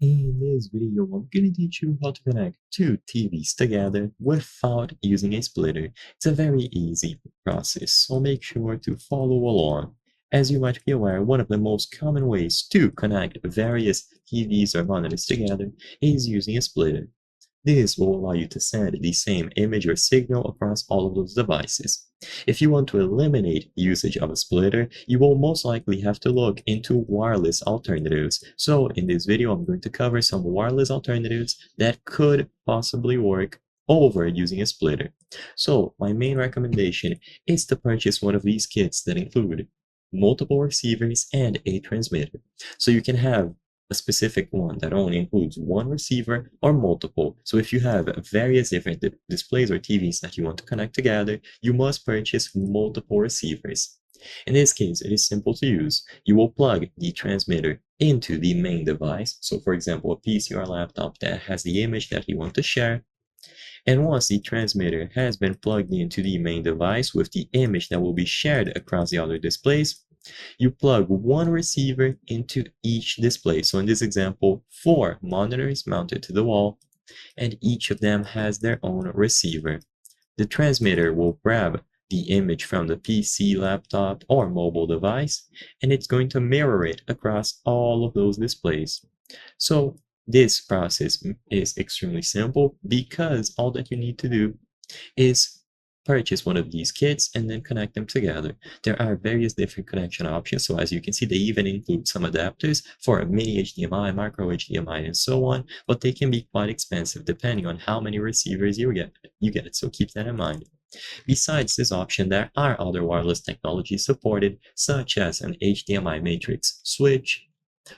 In this video, I'm going to teach you how to connect two TVs together without using a splitter. It's a very easy process, so make sure to follow along. As you might be aware, one of the most common ways to connect various TVs or monitors together is using a splitter. This will allow you to send the same image or signal across all of those devices. If you want to eliminate usage of a splitter, you will most likely have to look into wireless alternatives. So in this video, I'm going to cover some wireless alternatives that could possibly work over using a splitter. So my main recommendation is to purchase one of these kits that include multiple receivers and a transmitter. So you can have a specific one that only includes one receiver or multiple. So if you have various different displays or TVs that you want to connect together, you must purchase multiple receivers. In this case, it is simple to use. You will plug the transmitter into the main device. So for example, a PC or laptop that has the image that you want to share. And once the transmitter has been plugged into the main device with the image that will be shared across the other displays, you plug one receiver into each display. So in this example, 4 monitors mounted to the wall, and each of them has their own receiver. The transmitter will grab the image from the PC, laptop, or mobile device, and it's going to mirror it across all of those displays. So this process is extremely simple because all that you need to do is purchase one of these kits and then connect them together. There are various different connection options, so as you can see, they even include some adapters for mini HDMI, micro HDMI, and so on, but they can be quite expensive depending on how many receivers you get, so keep that in mind. Besides this option, there are other wireless technologies supported, such as an HDMI matrix switch,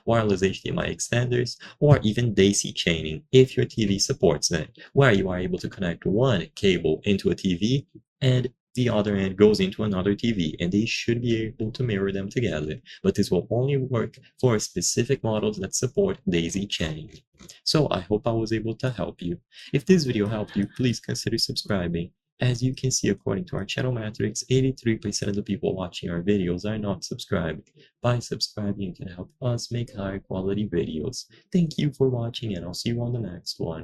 wireless HDMI extenders, or even daisy chaining if your TV supports that, where you are able to connect one cable into a TV and the other end goes into another TV, and they should be able to mirror them together, but this will only work for specific models that support daisy chaining. So I hope I was able to help you. If this video helped you, please consider subscribing. As you can see, according to our channel metrics, 83% of the people watching our videos are not subscribed. By subscribing, you can help us make higher quality videos. Thank you for watching, and I'll see you on the next one.